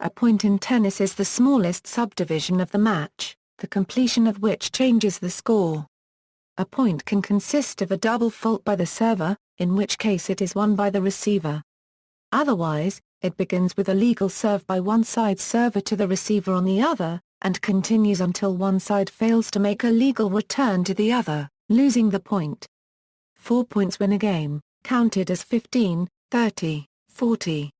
A point in tennis is the smallest subdivision of the match, the completion of which changes the score. A point can consist of a double fault by the server, in which case it is won by the receiver. Otherwise, it begins with a legal serve by one side's server to the receiver on the other, and continues until one side fails to make a legal return to the other, losing the point. 4 points win a game, counted as 15, 30, 40.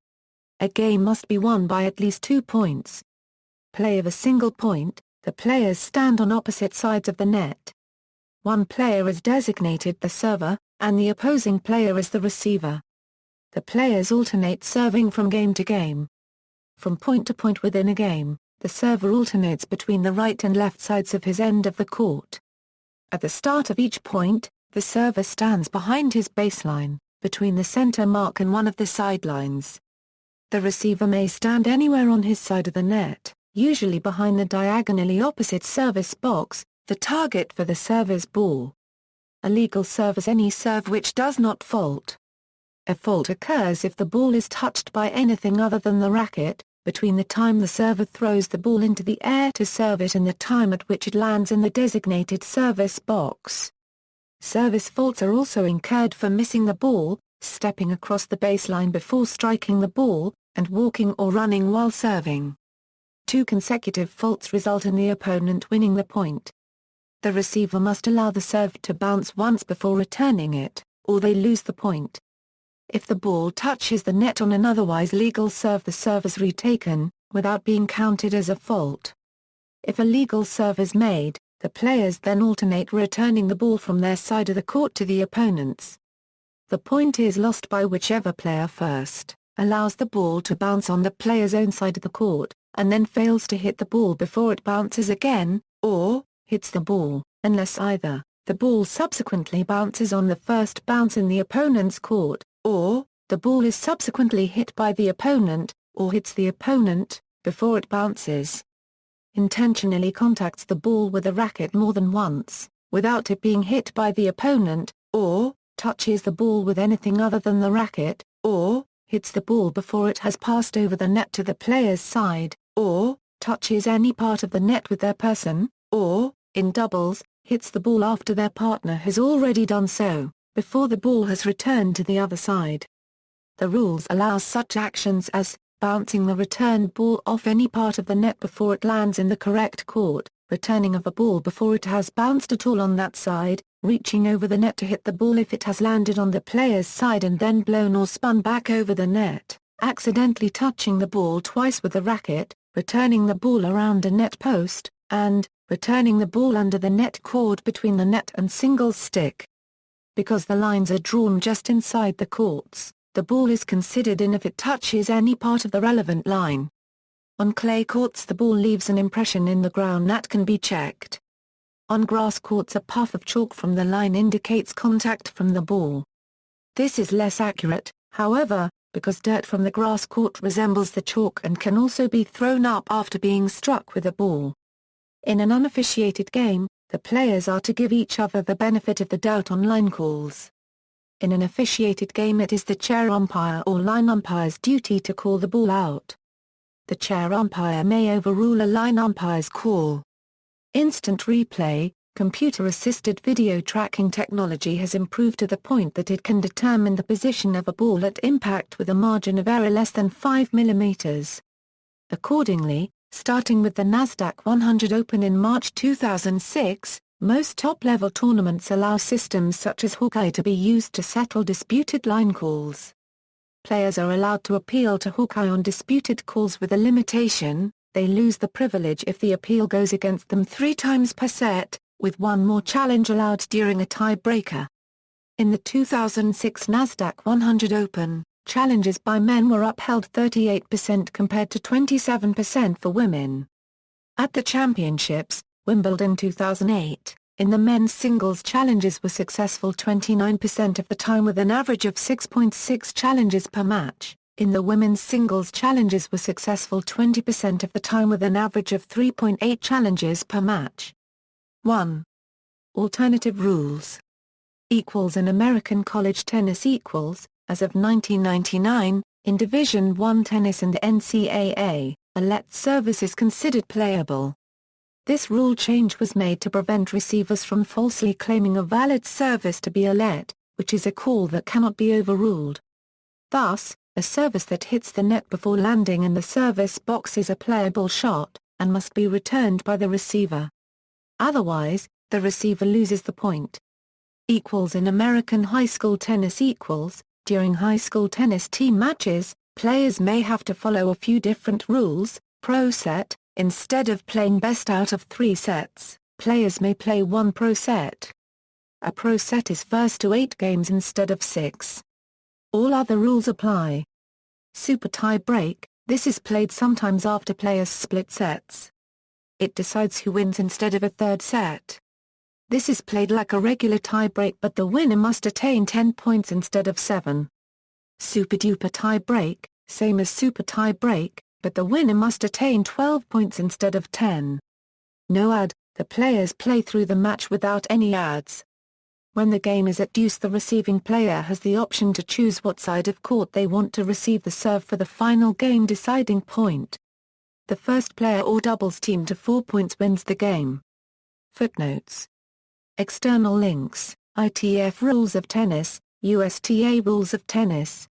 A game must be won by at least 2 points. Play of a single point, the players stand on opposite sides of the net. One player is designated the server, and the opposing player is the receiver. The players alternate serving from game to game. From point to point within a game, the server alternates between the right and left sides of his end of the court. At the start of each point, the server stands behind his baseline, between the center mark and one of the sidelines. The receiver may stand anywhere on his side of the net, usually behind the diagonally opposite service box, the target for the server's ball. A legal serve is any serve which does not fault. A fault occurs if the ball is touched by anything other than the racket, between the time the server throws the ball into the air to serve it and the time at which it lands in the designated service box. Service faults are also incurred for missing the ball, stepping across the baseline before striking the ball, and walking or running while serving. 2 consecutive faults result in the opponent winning the point. The receiver must allow the serve to bounce once before returning it, or they lose the point. If the ball touches the net on an otherwise legal serve, the serve is retaken, without being counted as a fault. If a legal serve is made, the players then alternate returning the ball from their side of the court to the opponent's. The point is lost by whichever player first allows the ball to bounce on the player's own side of the court, and then fails to hit the ball before it bounces again, or hits the ball, unless either the ball subsequently bounces on the first bounce in the opponent's court, or the ball is subsequently hit by the opponent, or hits the opponent, before it bounces. Intentionally contacts the ball with a racket more than once, without it being hit by the opponent, or touches the ball with anything other than the racket, or hits the ball before it has passed over the net to the player's side, or touches any part of the net with their person, or, in doubles, hits the ball after their partner has already done so, before the ball has returned to the other side. The rules allow such actions as bouncing the returned ball off any part of the net before it lands in the correct court, returning of a ball before it has bounced at all on that side, reaching over the net to hit the ball if it has landed on the player's side and then blown or spun back over the net, accidentally touching the ball twice with the racket, returning the ball around a net post, and returning the ball under the net cord between the net and single stick. Because the lines are drawn just inside the courts, the ball is considered in if it touches any part of the relevant line. On clay courts, the ball leaves an impression in the ground that can be checked. On grass courts, a puff of chalk from the line indicates contact from the ball. This is less accurate, however, because dirt from the grass court resembles the chalk and can also be thrown up after being struck with a ball. In an unofficiated game, the players are to give each other the benefit of the doubt on line calls. In an officiated game, it is the chair umpire or line umpire's duty to call the ball out. The chair umpire may overrule a line umpire's call. Instant replay, computer-assisted video tracking technology has improved to the point that it can determine the position of a ball at impact with a margin of error less than 5 mm. Accordingly, starting with the Nasdaq 100 Open in March 2006, most top-level tournaments allow systems such as Hawkeye to be used to settle disputed line calls. Players are allowed to appeal to Hawkeye on disputed calls with a limitation: they lose the privilege if the appeal goes against them 3 times per set, with one more challenge allowed during a tie-breaker. In the 2006 Nasdaq 100 Open, challenges by men were upheld 38% compared to 27% for women. At the championships, Wimbledon 2008, in the men's singles, challenges were successful 29% of the time with an average of 6.6 challenges per match. In the women's singles, challenges were successful 20% of the time with an average of 3.8 challenges per match. 1. Alternative rules. Equals in American college tennis. Equals, as of 1999, in Division I tennis and the NCAA, a let service is considered playable. This rule change was made to prevent receivers from falsely claiming a valid service to be a let, which is a call that cannot be overruled. Thus, a service that hits the net before landing in the service box is a playable shot, and must be returned by the receiver. Otherwise, the receiver loses the point. In American high school tennis. During high school tennis team matches, players may have to follow a few different rules. Pro set: instead of playing best out of 3 sets, players may play 1 pro set. A pro set is first to 8 games instead of 6. All other rules apply. Super tie break: this is played sometimes after players split sets. It decides who wins instead of a third set. This is played like a regular tie break, but the winner must attain 10 points instead of 7. Super duper tie break: same as super tie break, but the winner must attain 12 points instead of 10. No ad: the players play through the match without any ads. When the game is at deuce, the receiving player has the option to choose what side of court they want to receive the serve for the final game deciding point. The first player or doubles team to 4 points wins the game. Footnotes. External links: ITF Rules of Tennis, USTA Rules of Tennis,